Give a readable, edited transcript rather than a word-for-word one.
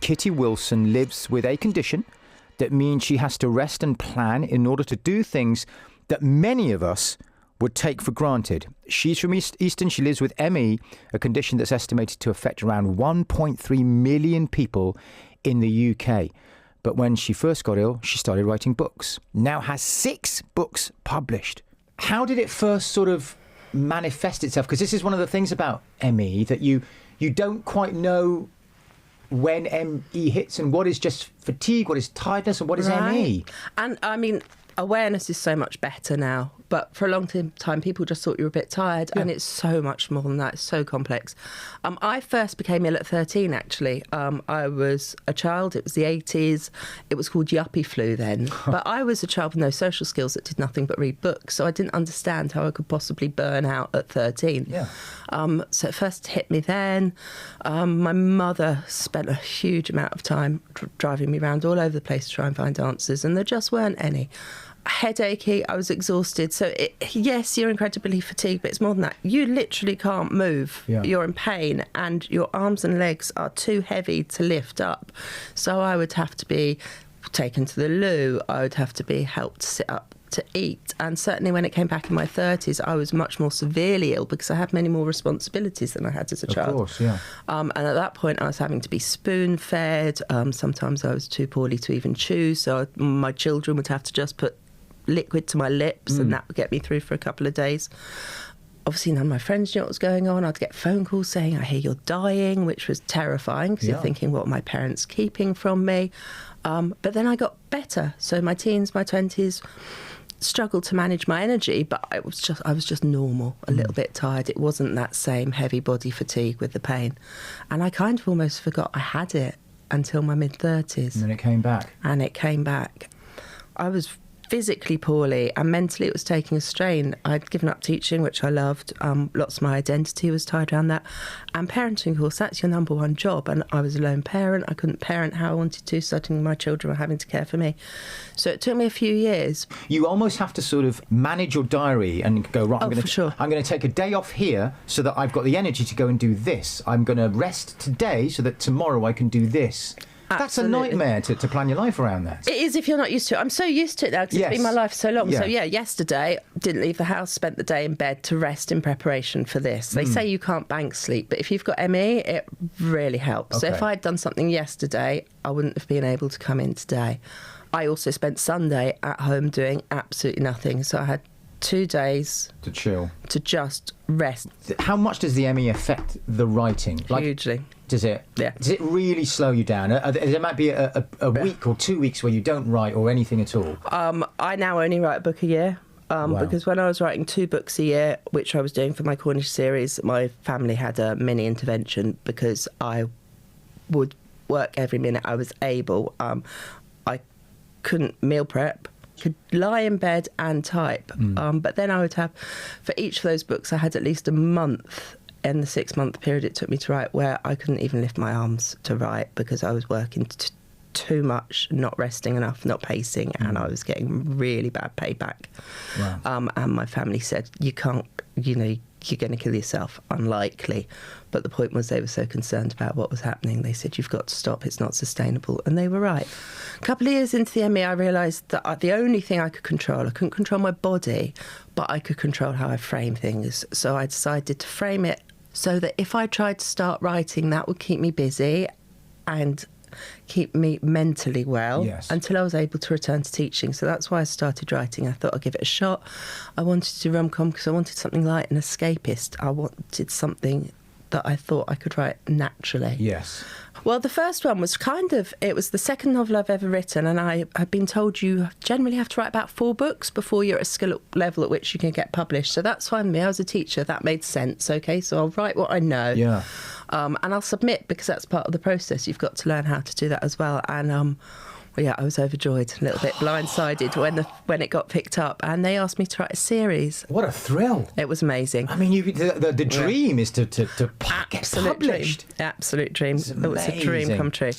Kitty Wilson lives with a condition that means she has to rest and plan in order to do things that many of us would take for granted. She's from Easton. She lives with ME, a condition that's estimated to affect around 1.3 million people in the UK. But when she first got ill, she started writing books. Now has 6 books published. How did it first sort of manifest itself? Because this is one of the things about ME, that you don't quite know when ME hits and what is just fatigue, what is tiredness, and what is ME. And I mean, awareness is so much better now. But for a long time, people just thought you were a bit tired, and it's so much more than that. It's so complex. I first became ill at 13, actually. I was a child. It was the 80s. It was called yuppie flu then. But I was a child with no social skills that did nothing but read books, so I didn't understand how I could possibly burn out at 13. Yeah. So it first hit me then. My mother spent a huge amount of time driving me around all over the place to try and find answers, and there just weren't any. Headachy, I was exhausted. So yes, you're incredibly fatigued, but it's more than that. You literally can't move. Yeah. You're in pain, and your arms and legs are too heavy to lift up. So I would have to be taken to the loo. I would have to be helped to sit up to eat. And certainly when it came back in my 30s, I was much more severely ill because I had many more responsibilities than I had as a child. Of course, yeah. And at that point, I was having to be spoon-fed. Sometimes I was too poorly to even chew, so my children would have to just put liquid to my lips, and that would get me through for a couple of days. Obviously, none of my friends knew what was going on. I'd get phone calls saying, I hear you're dying, which was terrifying because you're thinking, what are my parents keeping from me? But then I got better. So my teens, my 20s, struggled to manage my energy, but I was just normal, a little bit tired. It wasn't that same heavy body fatigue with the pain. And I kind of almost forgot I had it until my mid-30s. And then it came back. I was physically poorly, and mentally it was taking a strain. I'd given up teaching, which I loved. Lots of my identity was tied around that. And parenting, of course, that's your number one job. And I was a lone parent. I couldn't parent how I wanted to, suddenly my children were having to care for me. So it took me a few years. You almost have to sort of manage your diary and go, right, I'm going to take a day off here so that I've got the energy to go and do this. I'm going to rest today so that tomorrow I can do this. That's a nightmare to plan your life around that. It is if you're not used to it. I'm so used to it now because it's been my life so long. Yeah. So yesterday, didn't leave the house, spent the day in bed to rest in preparation for this. They say you can't bank sleep, but if you've got ME, it really helps. Okay. So if I'd done something yesterday, I wouldn't have been able to come in today. I also spent Sunday at home doing absolutely nothing. So I had 2 days to chill, to just rest. How much does the ME affect the writing? Hugely. Does it? Yeah. Does it really slow you down? There might be a week or 2 weeks where you don't write or anything at all. I now only write a book a year. Wow. Because when I was writing 2 books a year, which I was doing for my Cornish series, my family had a mini intervention because I would work every minute I was able. I couldn't meal prep, could lie in bed and type. But then I would have, for each of those books, I had at least a month in the 6-month period it took me to write where I couldn't even lift my arms to write because I was working too much, not resting enough, not pacing, and I was getting really bad payback. Wow. And my family said, you can't, you're going to kill yourself. Unlikely. But the point was they were so concerned about what was happening. They said, you've got to stop. It's not sustainable. And they were right. A couple of years into the ME, I realised that the only thing I could control, I couldn't control my body, but I could control how I frame things. So I decided to frame it so that if I tried to start writing, that would keep me busy and keep me mentally well until I was able to return to teaching. So that's why I started writing. I thought I'd give it a shot. I wanted to do rom-com because I wanted something light and escapist. I wanted something that I thought I could write naturally. Yes. Well, the first one was it was the second novel I've ever written, and I've been told you generally have to write about 4 books before you're at a skill level at which you can get published. So that's fine with me. I was a teacher. That made sense, okay? So I'll write what I know. Yeah. And I'll submit because that's part of the process. You've got to learn how to do that as well. And I was overjoyed, a little bit blindsided when it got picked up, and they asked me to write a series. What a thrill! It was amazing. I mean, the dream is to get published. Absolute dream. It was a dream come true.